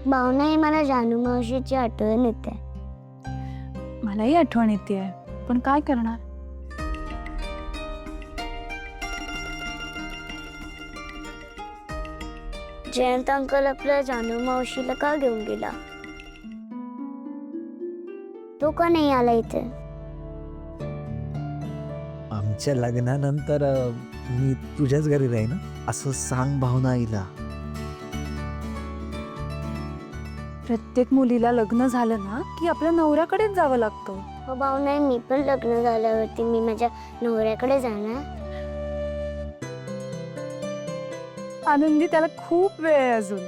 भावनाही मला जानू मावशीची आठवण येते. मलाही आठवण येते, पण काय करणार. जयंत अंकल आपल्या जानू मावशीला का घेऊन गेला? तो का नाही आला इथे? आमच्या लग्नानंतर मी तुझ्याच घरी राहीन ना, असं सांग भावना आईला. प्रत्येक मुलीला लग्न झालं ना की आपल्या नवऱ्याकडेच जावं लागतं. हो भावना, मी पण लग्न झाल्यावरती मी माझ्या नवऱ्याकडे जाणार. आनंदी, त्याला खूप वेळ आहे अजून.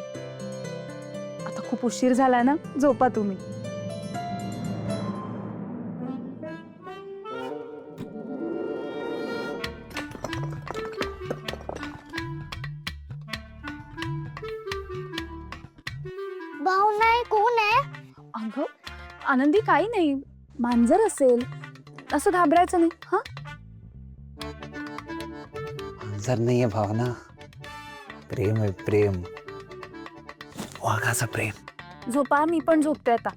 आता खूप उशीर झालाय ना, झोपा तुम्ही. भावना कोण आहे? अगं आनंदी, काही नाही, मांजर असेल, असं घाबरायचं नाही. हा, जर नाहीये भावना, प्रेम आहे प्रेम, वाघाचं प्रेम. झोपा, मी पण झोपते आता.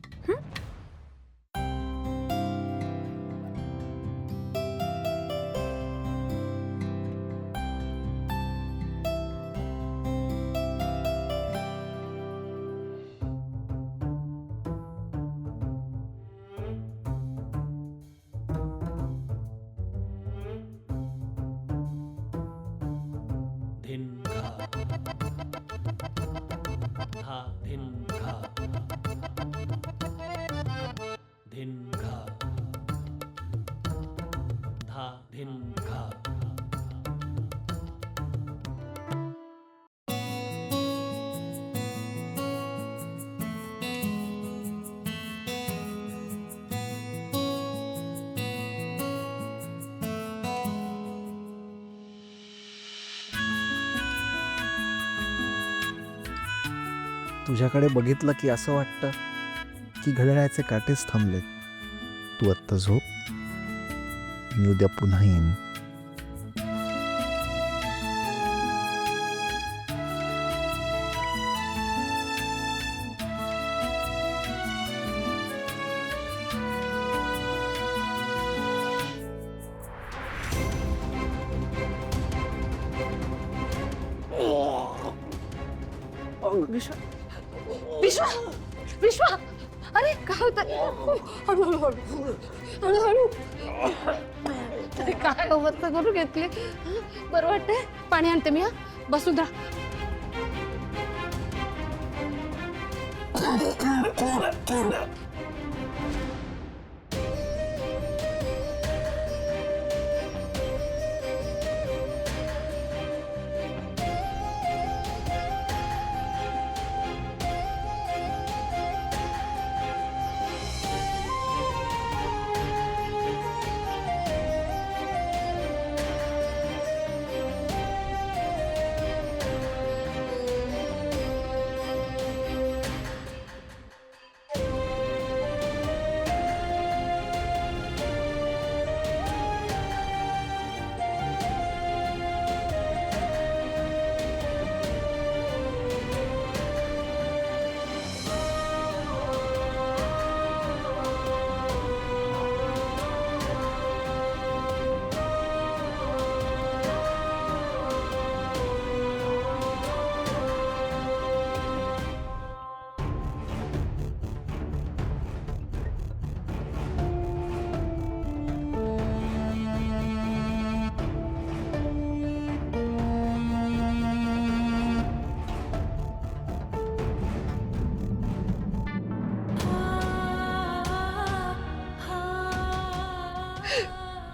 धिन धा धा धिन धा धिन घा धा धिन घा. तुझ्याकडे बघितलं की असं वाटतं की घड्याळाचे काटेच थांबलेत. तू आत्ता झोप, मी उद्या पुन्हा येईन. विश्वा, विश्वा, विश्वा, अरे काय होत? हळूहळू हळूहळू. अरे काय अवस्था करून घेतली. बरं वाटतंय? पाणी आणते मी. हा, बसून राहा.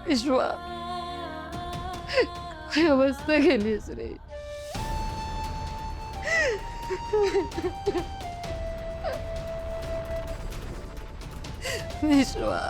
विश्वा, काय अवस्था केलीस रे. विश्वा,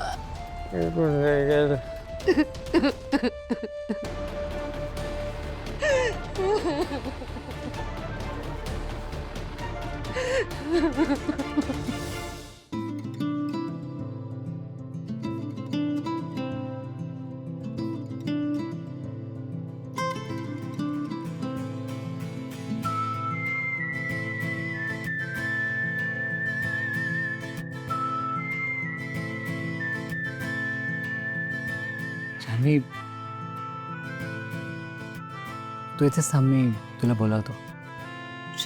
जान्हवी, तू इथेच थांब, मी तुला बोलावतो.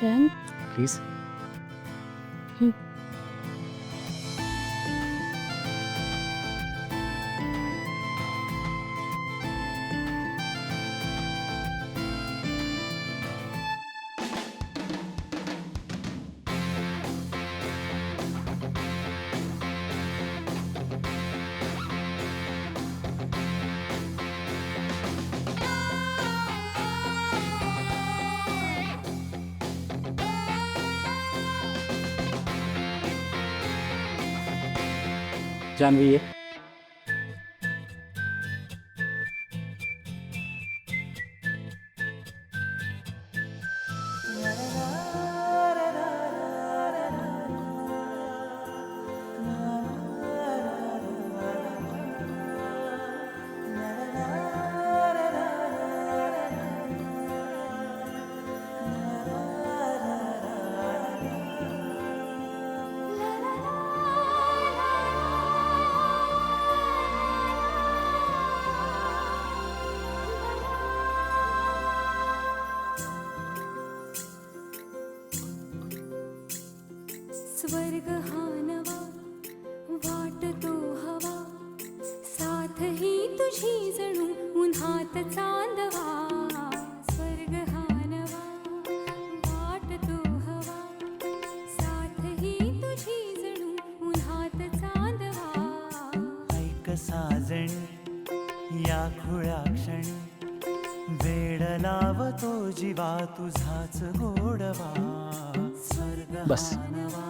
जयंत, प्लीज. जान्हवी ये. स्वर्ग हा नवा वाटतो हवा, साथ ही तुझी जणू उन्हात चांदवा. स्वर्ग हा नवा वाटतो हवा, साथ ही तुझी जणू उन्हात चांदवा. ऐक साजणी या खुळ्या क्षणी, वेड लावतो जीवा तुझाच गोडवा. स्वर्ग बस. हा नवा.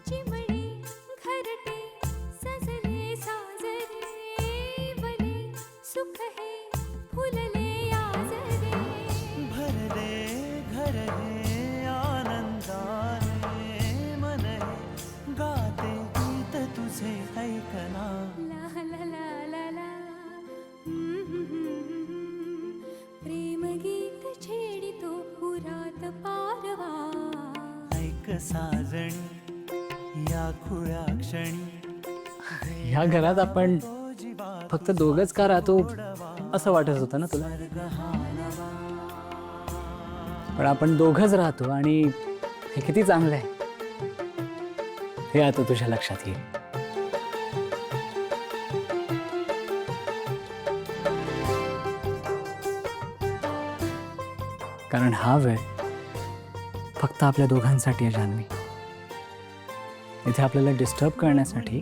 चिमणे घरटे सजले साजरे, बले सुख हे फुलले आजरे. भरले घर हे आनंदाने, मन हे गाते गीत तुझे ऐकना. ला ला ला ला ला. प्रेम गीत छेडितो पुरात पारवा. ऐक साजणी या खुळ्या क्षणी, ह्या घरात आपण फक्त दोघंच का राहतो असं वाटत होतं ना तुला? पण आपण दोघंच राहतो आणि हे किती चांगलं आहे हे आता तुझ्या लक्षात येईल. कारण हा वेळ फक्त आपल्या दोघांसाठी आहे जान्हवी. इथे आपल्याला डिस्टर्ब करण्यासाठी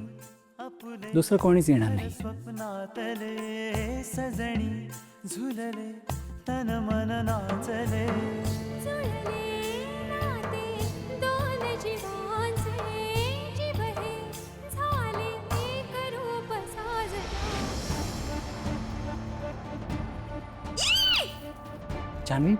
दुसरं कोणीच येणार नाही. स्वप्नातले सजणी झुलले, तन मन नाचले. जुळले नाते दोन जीवांचे, जीव हे झाले एक रूप साजला. जान्हवी,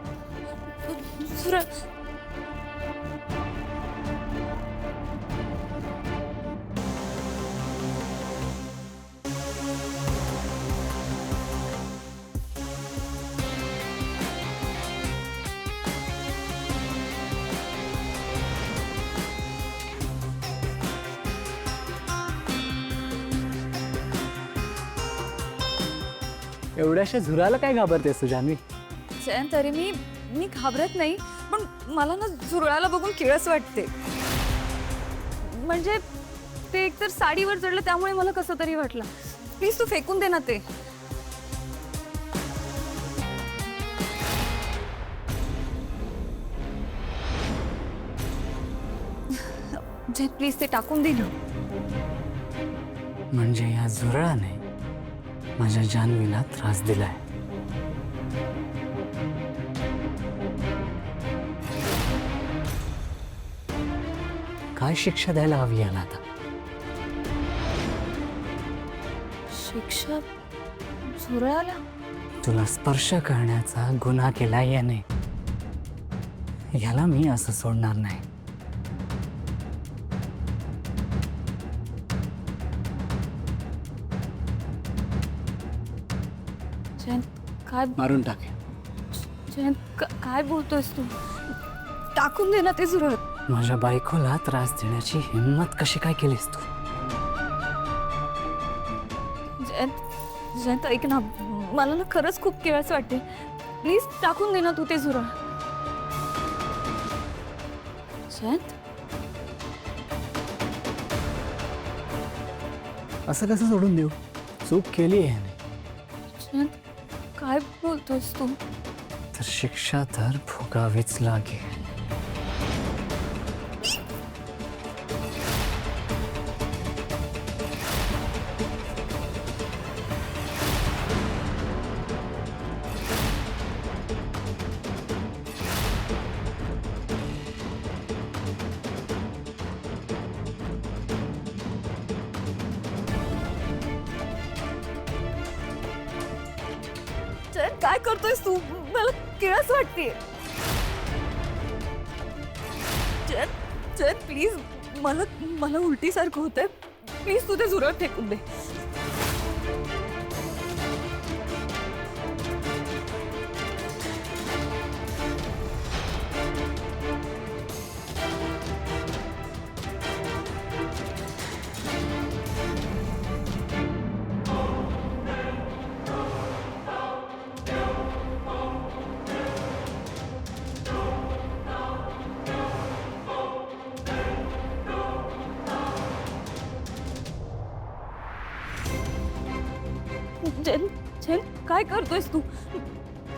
एवढ्याशा झुराला काय घाबरतेस तू जान्हवी? जयंत, तरी मी घाबरत नाही, पण मला ना झुरळाला बघून किळस वाटते. म्हणजे ते एकतर साडीवर चढलं त्यामुळे मला कसं तरी वाटलं. प्लीज तू फेकून दे ना ते. जय, प्लीज ते टाकून दे ना. म्हणजे या झुरळाने माझ्या जान्हवीला त्रास दिलाय. काय शिक्षा द्यायला हवी याला आता? शिक्षा झुरळाला? तुला स्पर्श करण्याचा गुन्हा केला याने. याला मी असं सोडणार नाही. जयंत काय मारून टाके. जयंत काय बोलतोयस तू? टाकून दे ना ते झुरळ. माझ्या बायकोला त्रास देण्याची हिंमत कशी काय केलीस तू? जयंत ऐक ना, मला ना खरंच खूप किळस वाटते. प्लीज टाकून दे ना तू ते झुरळ. जयंत असं कसं सोडून देऊ? चूक केली आहे याने. जयंत काय बोलतोयस तू? तर शिक्षा तर भोगावीच लागेल. जयंत काय करतोयस तू? मला किळस वाटते. जयंत प्लीज, मला उलटीसारखं होतंय. प्लीज तू ते झुरळ फेकून दे. जयंत काय करतोयस तू?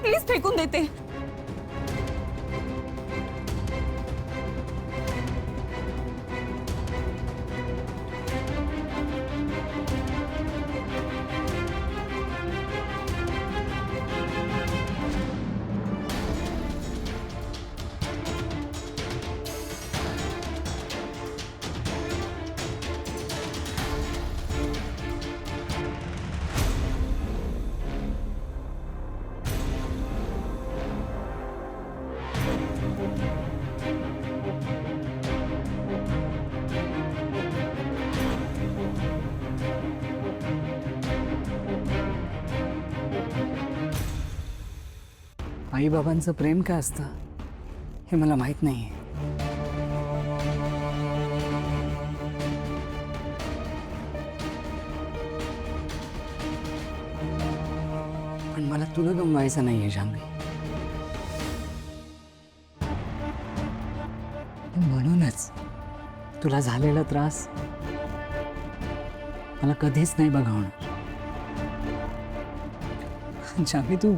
प्लीज फेकून देते. आई बाबांचं प्रेम काय असतं हे मला माहित नाही. पण मला तुला गमवायचं नाहीये जान्हवी. म्हणूनच तुला झालेला त्रास मला कधीच नाही बघावणार. जान्हवी तू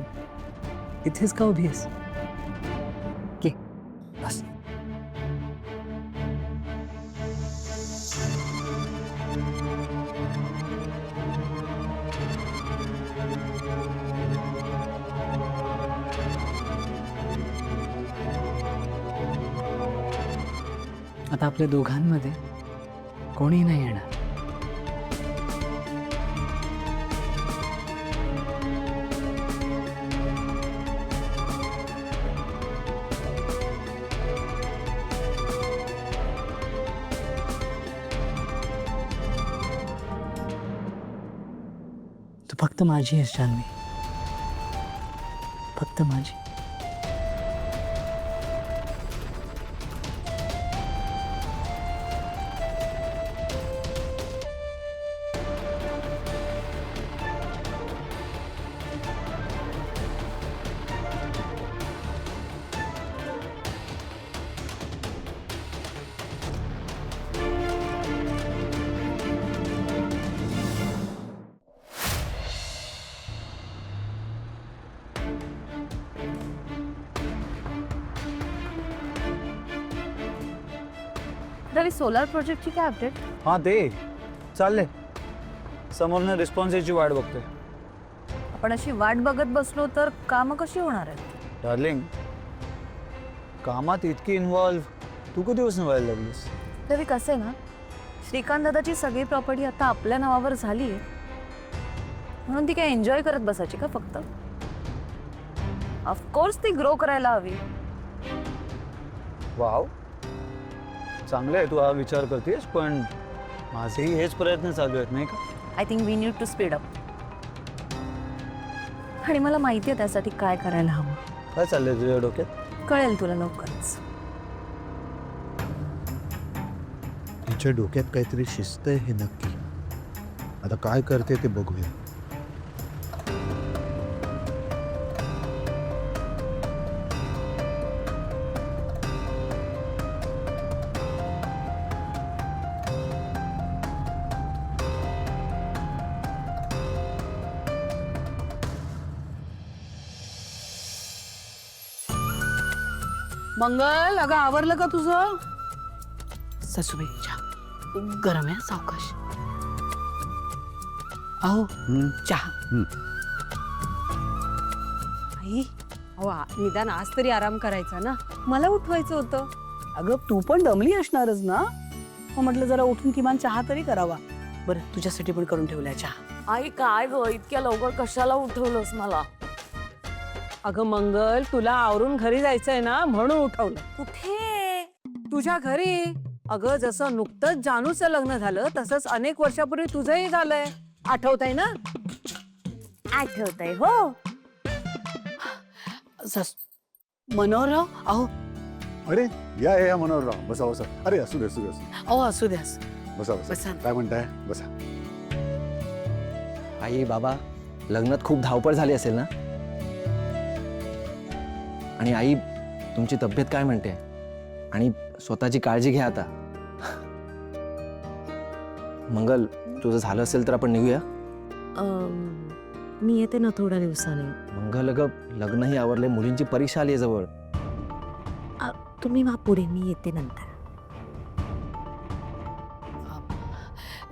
इथेच का उभी आहेस? के बस. आता आपल्या दोघांमध्ये कोणी नाही येणार. तू फक्त माझी आहेस जान्हवी, फक्त माझी. रवी, सोलार प्रोजेक्टची काय अपडेट? हां ते चाललंय. समोरनं रिस्पॉन्स याची वाट बघतोय. आपण अशी वाट बघत बसलो तर कामं कशी होणार आहेत? डार्लिंग, कामात इतकी इन्व्हॉल्व तू कधीपासून व्हायला लागलीस? रवी, कसं आहे ना, श्रीकांत दादाची सगळी प्रॉपर्टी आता आपल्या नावावर झाली आहे. म्हणून ती काय एन्जॉय करत बसायची का फक्त? ऑफकोर्स ती ग्रो करायला हवी. वाव, चांगलं आहे तू हा विचार करतेस, पण माझेही हेच प्रयत्न चालू आहेत नाही का? I think we need to speed up. आणि मला माहिती आहे त्यासाठी काय करायला हवं. काय चाललंय तुझ्या डोक्यात? कळेल तुला लवकरच. तिच्या डोक्यात काहीतरी शिस्त आहे हे नक्की. आता काय करते ते बघूया. मंगल, अगं आवरलं का तुझं? सासूबाई चहा गरम आहे, सावकाश. अहो चहा. आई, अहो निदान आज तरी आराम करायचा ना. मला उठवायचं होतं. अगं तू पण दमली असणारच ना, मग म्हटलं जरा उठून किमान चहा तरी करावा. बरं तुझ्यासाठी पण करून ठेवलाय चहा. आई काय ग, इतक्या लवकर कशाला उठवलंस मला? अगं मंगल, तुला आवरून घरी जायचंय ना म्हणून उठवलं. कुठे? तुझ्या घरी. अगं जसं नुकतंच जानूचं लग्न झालं तसंच अनेक वर्षापूर्वी तुझंही झालंय. आठवतंय ना? आठवतंय हो. मनोहरराव, अहो अरे या मनोहरराव, बसा बसा. अरे असू दे असू दे असू दे. अहो असू द्या. बसा बसा. बसा. काय म्हणताय? बसा. आई बाबा, लग्नात खूप धावपळ झाली असेल ना? आणि आई, तुमची तब्येत काय म्हणते? आणि स्वतःची काळजी घ्या आता. मंगल, तुझं झालं असेल तर आपण निघूया. मी येते ना थोड्या दिवसाने. मंगल, अगं लग्नही आवरले, मुलींची परीक्षा आली आहे जवळ. तुम्ही वा पुढे, मी येते नंतर.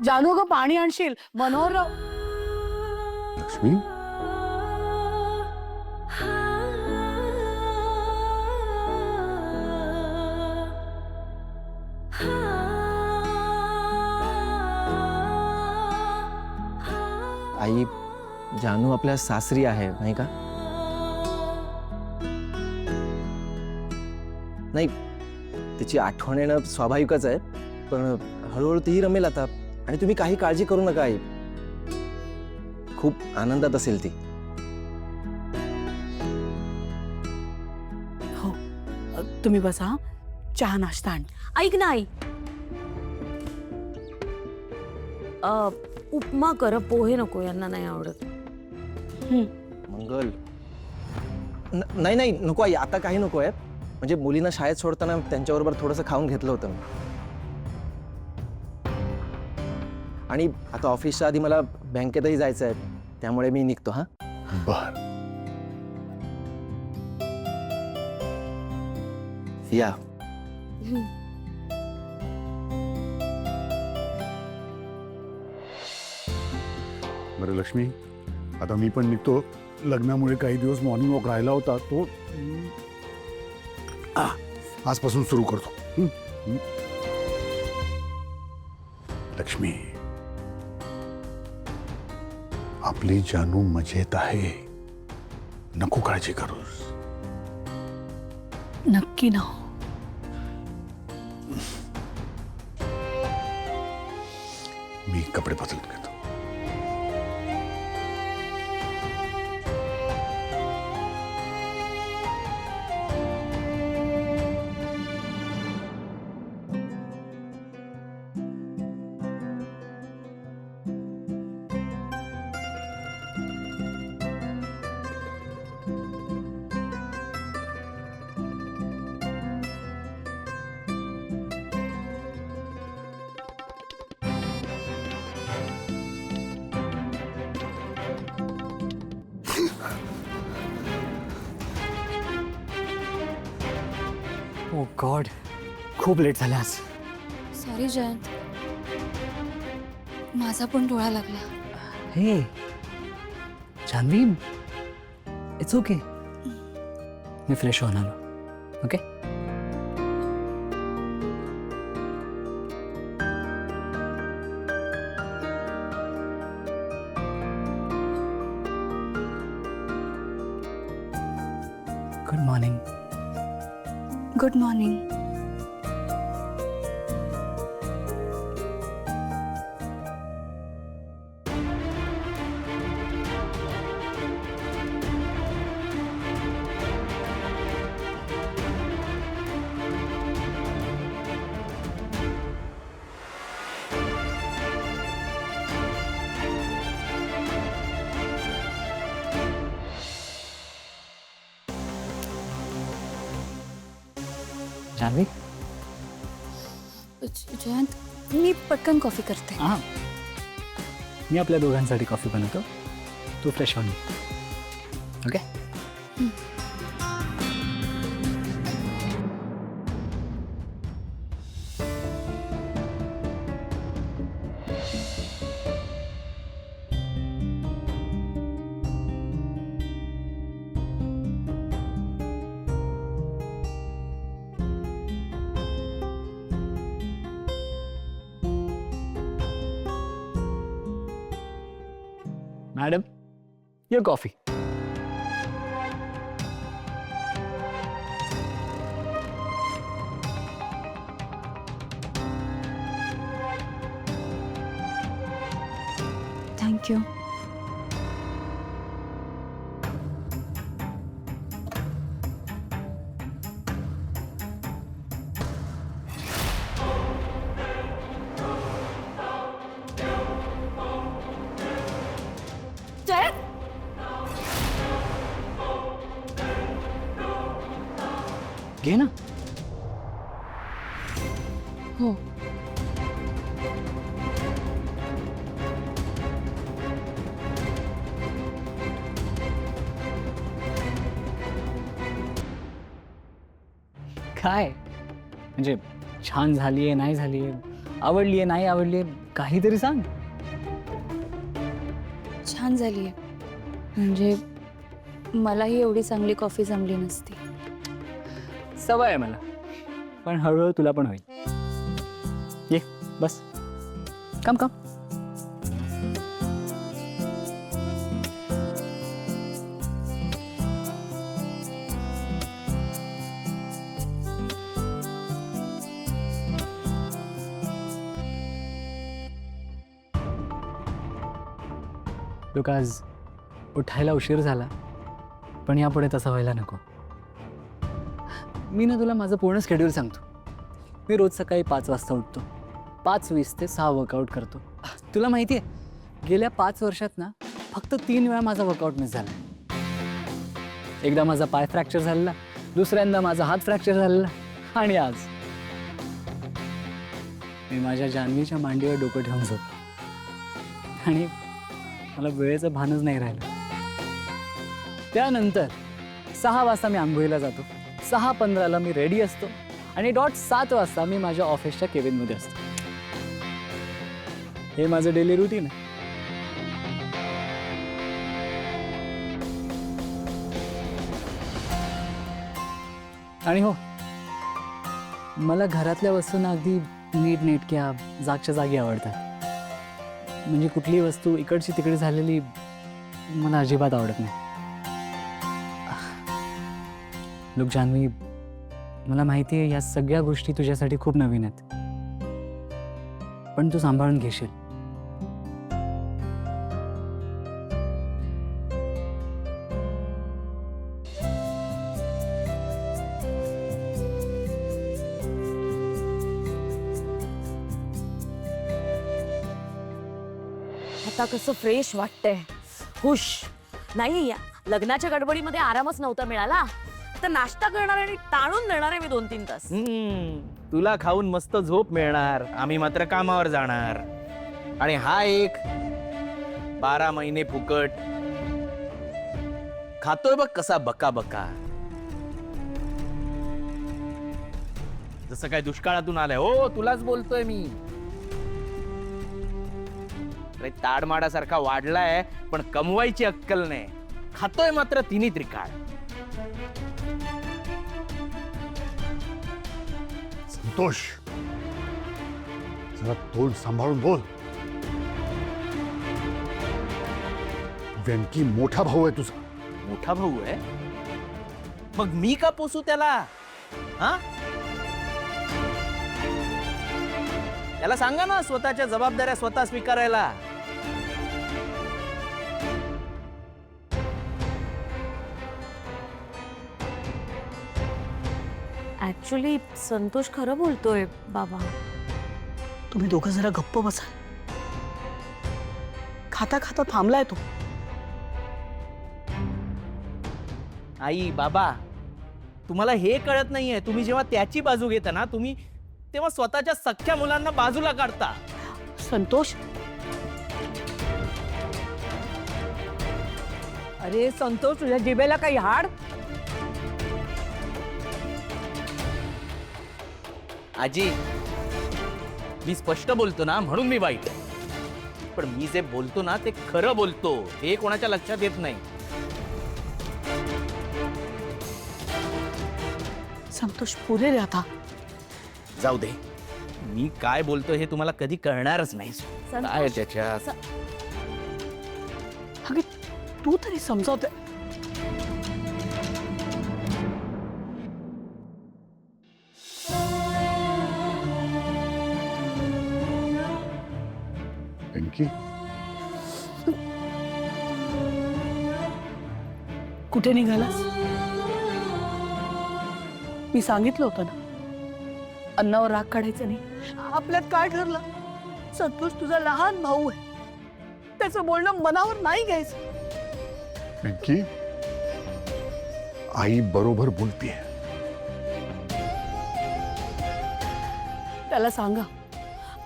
जानू ग, पाणी आणशील? मनोहरराव. लक्ष्मी, आई, जानू आपल्या सासरी आहे नाही का? नाही, तिची आठवण येणं स्वाभाविकच आहे, पण हळूहळू तीही रमेल आता. आणि तुम्ही काही काळजी करू नका आई, खूप आनंदात असेल ती. हो, तुम्ही बसा. चहा नाश्ता आण. ऐक ना आई, उपमा कर, पोहे नको, यांना नाही आवडत. मंगल, नाही नाही नको आई, आता काही नको आहे. म्हणजे मुलींना शाळेत सोडताना त्यांच्याबरोबर थोडंसं खाऊन घेतलं होतं मी. आणि आता ऑफिसच्या आधी मला बँकेतही जायचं आहे, त्यामुळे मी निघतो. हा बर. या. बरं लक्ष्मी, आता मी पण निघतो. लग्नामुळे काही दिवस मॉर्निंग वॉक राहिला होता, तो आजपासून सुरू करतो. लक्ष्मी, आपली जानू मजेत आहे, नको काळजी करूस. नक्की ना? मी कपडे बदलून घेतो. ओ गॉड, खूप लेट झाला आज. सॉरी जयंत, माझा पण डोळा लागला. हे जान्हवी, इट्स ओके. मी फ्रेश होऊन आलो. Okay. Good morning. Janhavi. Jayant, मी पटकन कॉफी करते. हां, मी आपल्या दोघांसाठी कॉफी बनवतो. तू फ्रेश होऊन ये. Okay. Madam, your coffee. Thank you. घे ना. हो. काय म्हणजे छान झालीये नाही झालीये, आवडलीये नाही आवडलीये, काहीतरी सांग. छान झाली आहे. म्हणजे मलाही एवढी चांगली कॉफी जमली नसती. सवय आहे मला, पण हळूहळू तुला पण होईल. ये बस. कम कम. लोक आज उठायला उशीर झाला, पण यापुढे तसं व्हायला नको. मी ना तुला माझं पूर्ण शेड्यूल सांगतो. मी रोज सकाळी 5 वाजता उठतो. 5:20 ते 6 वर्कआउट करतो. तुला माहिती आहे, गेल्या 5 वर्षात ना फक्त 3 वेळा माझा वर्कआउट मिस झाला. एकदा माझा पाय फ्रॅक्चर झालेला, दुसऱ्यांदा माझा हात फ्रॅक्चर झालेला, आणि आज मी माझ्या जान्हवीच्या मांडीवर डोकं ठेवून झोपलो आणि मला वेळेचं भानच नाही राहिलं. त्यानंतर 6 वाजता मी आंघोळीला जातो. 6:15ला मी रेडी असतो आणि डॉट 7 वाजता मी माझ्या ऑफिसच्या केबिनमध्ये असतो. हे माझं डेली रुटीन आहे. आणि हो, मला घरातल्या वस्तूंना अगदी नीटनेटक्या जागच्या जागी आवडतात. म्हणजे कुठली वस्तू इकडची तिकडे झालेली मला अजिबात आवडत नाही. लोक जान्हवी, मला माहिती आहे या सगळ्या गोष्टी तुझ्यासाठी खूप नवीन आहेत, पण तू सांभाळून घेशील. आता कसं फ्रेश वाटतंय, खुश. नाही, या लग्नाच्या गडबडीमध्ये आरामच नव्हता मिळाला, तर नाश्ता करणार आणि ताणून देणार आहे मी 2-3 तास. तुला खाऊन मस्त झोप मिळणार, आम्ही मात्र कामावर जाणार. आणि हा एक 12 महिने फुकट खातोय बघ कसा बका बका, जसं काय दुष्काळातून आलाय. हो, तुलाच बोलतोय मी. अरे ताडमाडासारखा वाढलाय, पण कमवायची अक्कल नाही. खातोय मात्र तिन्ही त्रिकाळ. संतोष, जरा तोंड सांभाळून बोल. व्यंकी मोठा भाऊ आहे तुझा. मोठा भाऊ आहे, मग मी का पोसू त्याला? हा? त्याला सांगा ना स्वतःच्या जबाबदाऱ्या स्वतः स्वीकारायला. ऍक्च्युली संतोष खरं बोलतोय बाबा. तुम्ही दोघं जरा गप्प बसा. खाता खाता थांबलाय तो. आई बाबा, तुम्हाला हे कळत नाहीये. तुम्ही जेव्हा त्याची बाजू घेता ना, तुम्ही तेव्हा स्वतःच्या सख्ख्या मुलांना बाजूला काढता. संतोष, अरे संतोष, तुझ्या जिभेला काही हाड? आजी, मी स्पष्ट बोलतो ना म्हणून मी वाईट. पण मी जे बोलतो ना ते खरं बोलतो. हे कोणाच्या लक्षात येत नाही. संतोष पुरे रे आता. जाऊ दे. मी काय बोलतो हे तुम्हाला कधी कळणारच नाही. काय त्याच्यात अगं तू तरी समजावते. पिंकी, कुठे निघालास? मी सांगितलं होतं ना, अन्नावर राग काढायचं नाही. आपल्यात काय ठरलं? संतोष तुझा लहान भाऊ आहे, त्याचं बोलणं मनावर नाही घ्यायचं. पिंकी, आई बरोबर बोलतीये. त्याला सांगा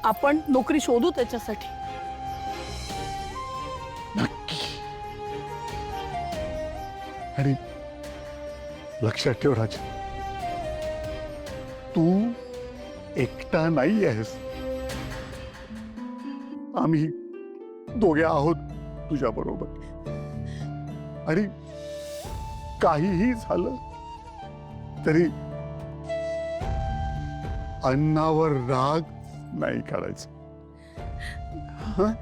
आपण नोकरी शोधू त्याच्यासाठी. नक्की. आणि लक्षात ठेव राजा, तू एकटा नाही आहेस. आम्ही दोघे आहोत तुझ्या बरोबर. आणि काहीही झालं तरी अन्नावर राग नाही काढायचा. हं?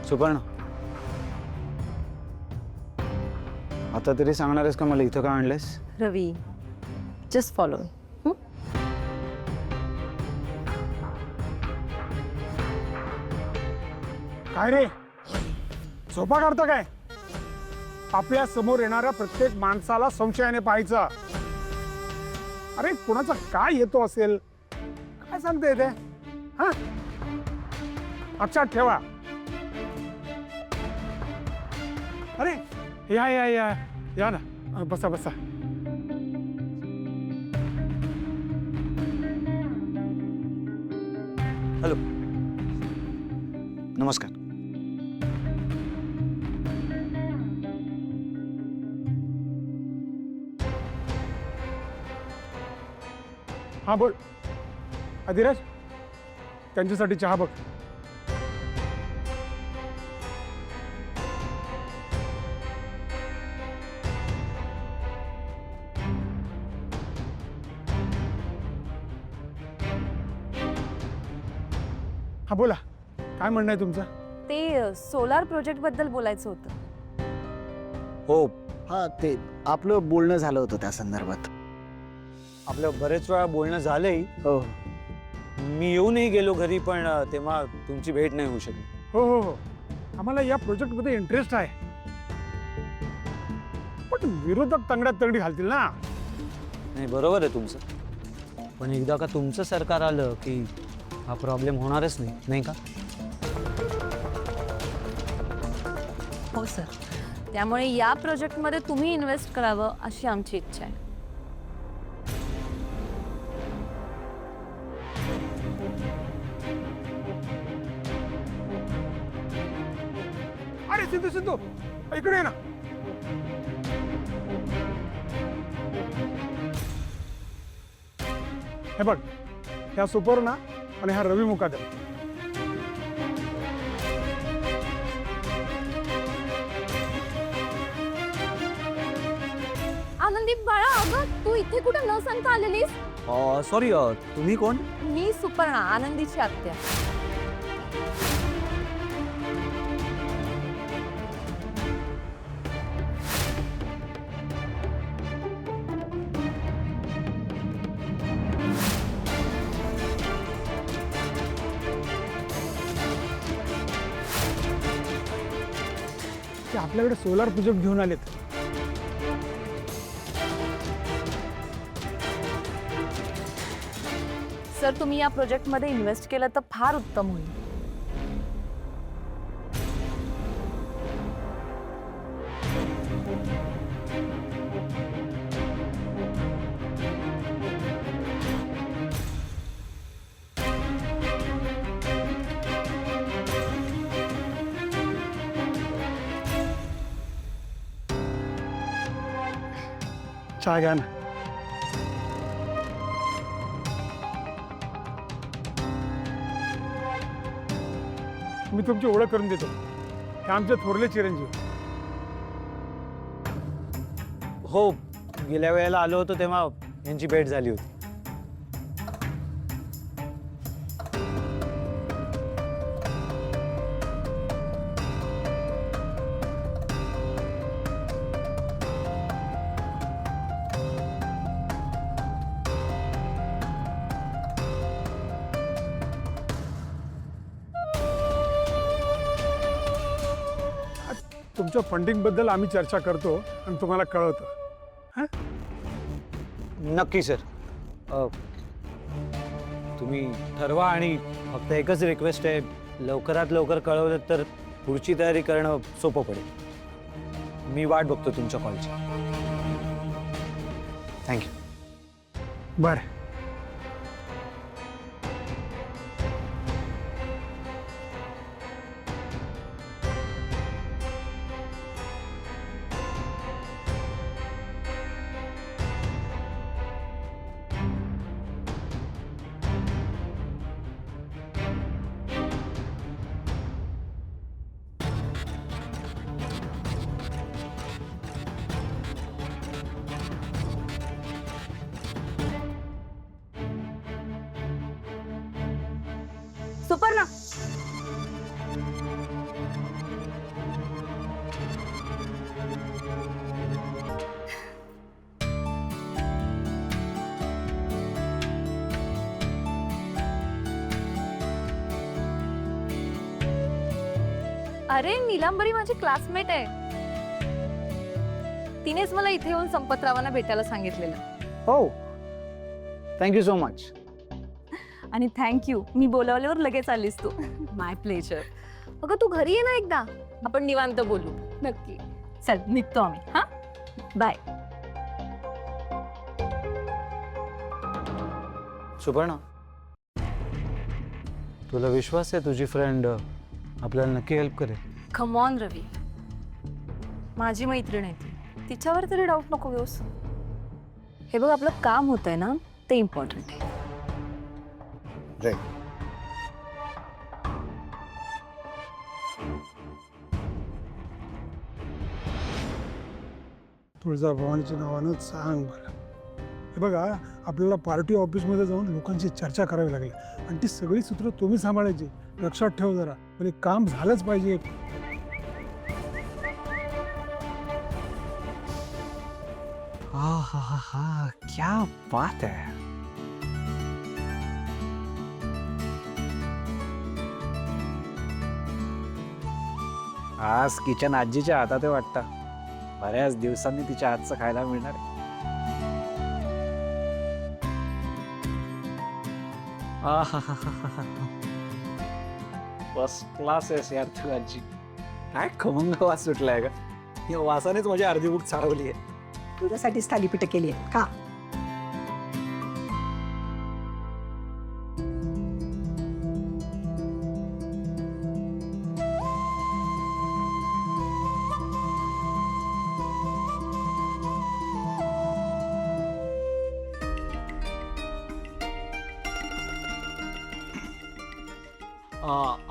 सुपर्ण, आता तरी सांगणार आहेस का मला इथं का आणलंयस? रवी, जस्ट फॉलो. काय रे, झोपा काढतो काय? आपल्या समोर येणाऱ्या प्रत्येक माणसाला संशयाने पाहायचा. अरे कोणाचा काय येतो असेल, काय सांगते ते? हा, लक्षात ठेवा. अरे या या या या ना, बसा बसा. हॅलो, नमस्कार. हा बोल. अधिराज, त्यांच्यासाठी चहा बघ. हा बोला, काय म्हणणं आहे तुमचं? ते सोलार प्रोजेक्ट बद्दल बोलायचं होतं. हो, हा ते आपलं बोलणं झालं होतं त्या संदर्भात. आपलं बरेच वेळा बोलणं झालंय. हो, मी येऊनही गेलो घरी, पण तेव्हा तुमची भेट नाही होऊ शकली. हो हो हो, आम्हाला या प्रोजेक्टमध्ये इंटरेस्ट आहे, पण विरोधक तंगड्यात तंगडी घालतील ना. नाही, बरोबर आहे तुमचं. पण एकदा का तुमचं सरकार आलं की हा प्रॉब्लेम होणारच नाही, नाही का? हो सर, त्यामुळे या प्रोजेक्टमध्ये तुम्ही इन्व्हेस्ट करावं अशी आमची इच्छा आहे. अरे सिद्धू सिद्धू इकडे ये ना. हे बघ, ह्या सुपर्णा आणि हा रवी मुकादम. आनंदी बाळा, अगं तू इथे कुठे न सांगता आलेलीस? सॉरी, तुम्ही कोण? मी सुपर्णा, आनंदीची आत्या. ते आपल्याकडे सोलार प्रोजेक्ट घेऊन आलेत. सर, तुम्ही या प्रोजेक्टमध्ये इन्व्हेस्ट केलं तर फार उत्तम होईल. चहा घ्या ना. मी तुमची ओळख करून देतो. हे आमचे थोरले चिरंजीव. हो, गेल्या वेळेला आलो होतो तेव्हा यांची भेट झाली होती. तुमच्या फंडिंग बद्दल आम्ही चर्चा करतो आणि तुम्हाला कळवतो. हां, नक्की सर. तुम्ही ठरवा आणि फक्त एकच रिक्वेस्ट आहे, लवकरात लवकर कळवलं तर पुढची तयारी करणं सोपं पडेल. मी वाट बघतो तुमच्या कॉलची. थँक्यू. बरं. सुपर्णा, अरे नीलांबरी माझी क्लासमेट आहे. तिनेच मला इथे येऊन संपतरावांना भेटायला सांगितलेलं. हो, थँक्यू सो मच. आणि थँक्यू, मी बोलावल्यावर लगेच आलीस तू. माय प्लेजर. अगं तू घरी ये ना एकदा. आपण निवांत बोलू. नक्की. चल, निघतो आम्ही. हा, बाय. सुपर्णा, तुला विश्वास आहे तुझी फ्रेंड आपल्याला नक्की हेल्प करेल? कम ऑन रवी, माझी मैत्रीण आहे ती. तिच्यावर तरी डाऊट नको घेऊस. हे बघ, आपलं काम होतंय ना, ते इम्पॉर्टंट आहे. तुळजाभवानीच्या नावानं सांग बरं. हे बघा, आपल्याला पार्टी ऑफिसमध्ये जाऊन लोकांची चर्चा करावी लागली आणि ती सगळी सूत्र तुम्ही सांभाळायची. लक्षात ठेव जरा, म्हणजे काम झालंच पाहिजे. हा, क्या बात है. आज किचन आजीच्या हातात आहे वाटतं. बऱ्याच दिवसांनी तिच्या हातचं खायला मिळणार आहे. फर्स्ट क्लास आहेस यार तू आजी. काय खमंग वास सुटलाय का? या वासानेच माझी अर्धी भूक चालवली आहे. तुझ्यासाठीच थालीपीठ केली आहे का?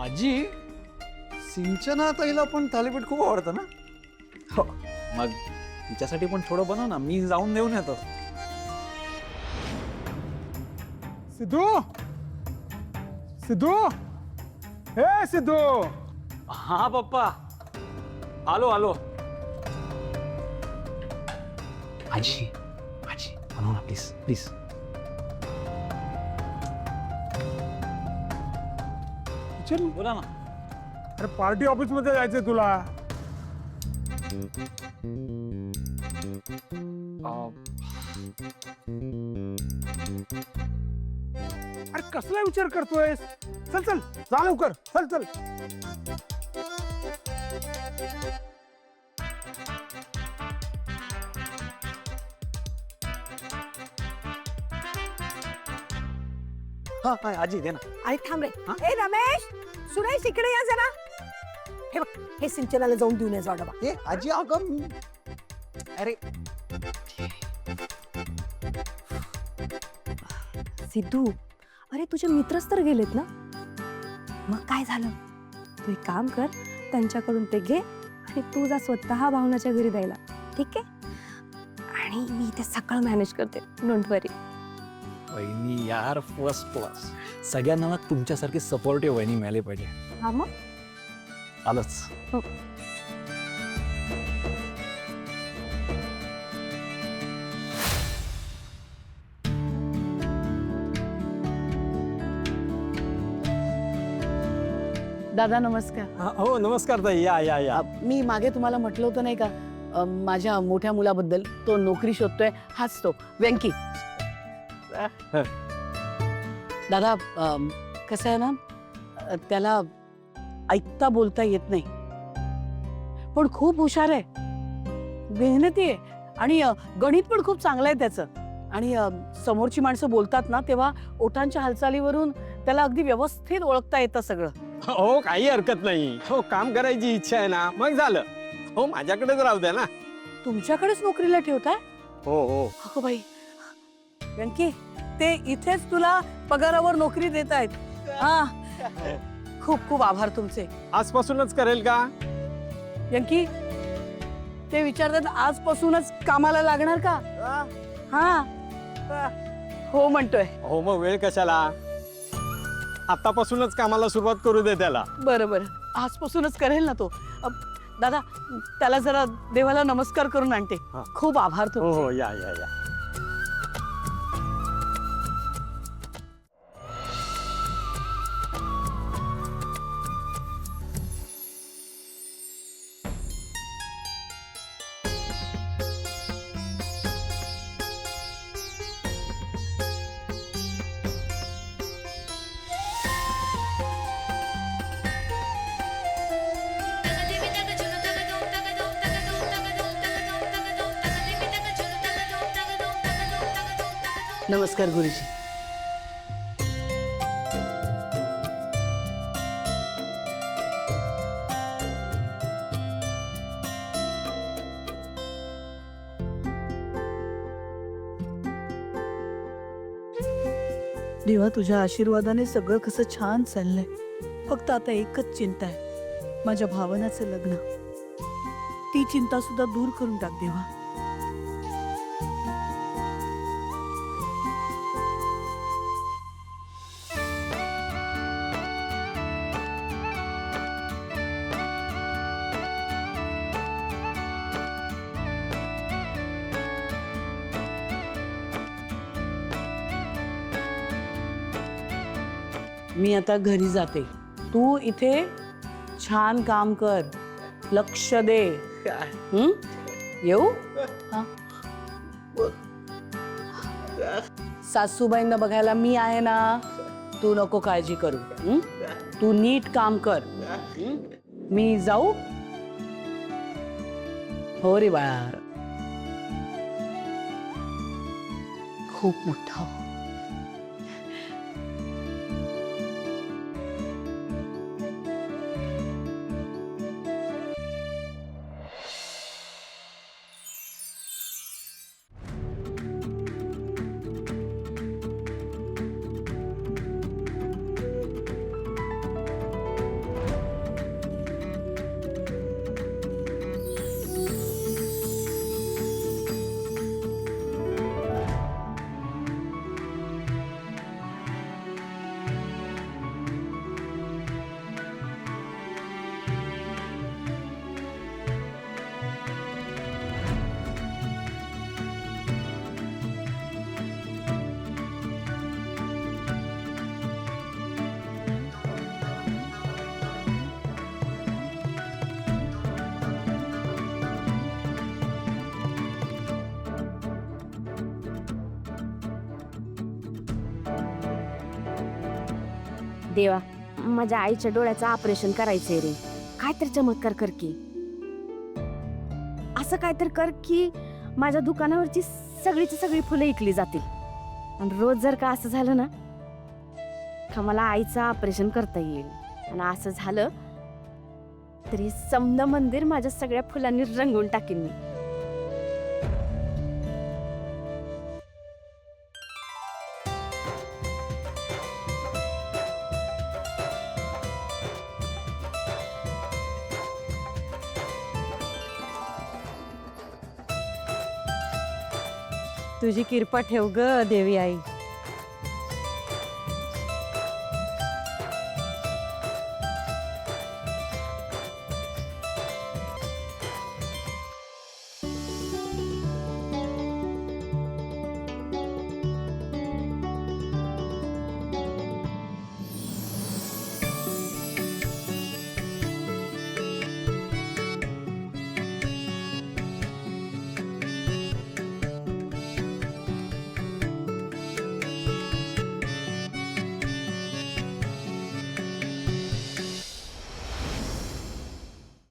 आजी, सिंचना ताईला पण थालीपीठ खूप आवडतं ना? हो. मग तिच्यासाठी पण थोडं बनव ना, मी जाऊन देऊन येतो. सिद्धू, सिद्धू, हे सिद्धू. हा पप्पा, आलो आलो. आजी, आजी बनव ना प्लीज प्लीज. चल बोला ना. अरे पार्टी ऑफिस मध्ये जायचंय तुला. अरे कसला विचार करतोयस? चल चल जा लवकर, चल चल. हा हा आजी दे ना. अरे थांब रे. ए रमेश, सुरेश इकडे या जरा. हे बघ, हे सिंचनाला जाऊन देऊन ये जा डबा. ए आजी अगं, अरे सिद्धू, अरे तुझे मित्रच तर गेलेत ना, मग काय झालं? तू एक काम कर, त्यांच्याकडून ते घे आणि तू जा स्वतः भावनाच्या घरी द्यायला, ठीक आहे? आणि मी इथे सगळं मॅनेज करते, डोंट वरी. वहिनी यार फर्स्ट क्लास. सगळ्यांना ना तुमच्यासारखी सपोर्टिव्ह वहिनी मिळाली पाहिजे. हा मग आलंच. हो. दादा नमस्कार. हो नमस्कार ताई, या या या. मी मागे तुम्हाला म्हटलं होतं नाही का, माझ्या मोठ्या मुलाबद्दल, तो नोकरी शोधतोय, हाच तो व्यंकी. दादा कसं आहे ना, त्याला ऐकता बोलता येत नाही, पण खूप हुशार आहे, मेहनती आहे आणि गणित पण खूप चांगलं आहे त्याचं. आणि समोरची माणसं बोलतात ना तेव्हा ओठांच्या हालचालीवरून त्याला अगदी व्यवस्थित ओळखता येतं सगळं. हो काही हरकत नाही. हो काम करायची इच्छा आहे ना, मग झालं. हो माझ्याकडेच राहू द्या ना. तुमच्याकडेच नोकरीला ठेवताय? हो हो. अगो बाई, व्यंकी ते इथेच तुला पगारावर नोकरी देत आहेत. हा, खूप खूप आभार तुमचे. आजपासूनच करेल का? व्यंकी ते विचारतात आजपासूनच कामाला लागणार का? हा, हो म्हणतोय. हो मग वेळ कशाला, आतापासूनच कामाला सुरुवात करू दे त्याला. बरं बरं, आजपासूनच करेल ना तो. दादा त्याला जरा देवाला नमस्कार करून आणते. खूप आभार हो तुमचे. हो या या या. नमस्कार गुरुजी. देवा तुझ्या आशीर्वादाने सगळं कसं छान चाललंय. फक्त आता एकच चिंता आहे, माझ्या भावनाचं लग्न. ती चिंता सुद्धा दूर करून टाक देवा. मी आता घरी जाते, तू इथे छान काम कर, लक्ष दे. येऊ? हा. सासूबाईंना बघायला मी आहे ना, तू नको काळजी करू. तू नीट काम कर. मी जाऊ? हो रे बाळा, खूप मोठा हो. देवा, माझ्या आईच्या डोळ्याचं ऑपरेशन करायचंय रे. काय तर चमत्कार कर की, असं काय तर कर की माझ्या दुकानावरची सगळीची सगळी फुलं इकली जातील. आणि रोज जर का असं झालं ना, का मला आईचं ऑपरेशन करता येईल. आणि असं झालं तरी समद मंदिर माझ्या सगळ्या फुलांनी रंगवून टाकीन मी. तुझी किरपा ठेव ग देवी आई.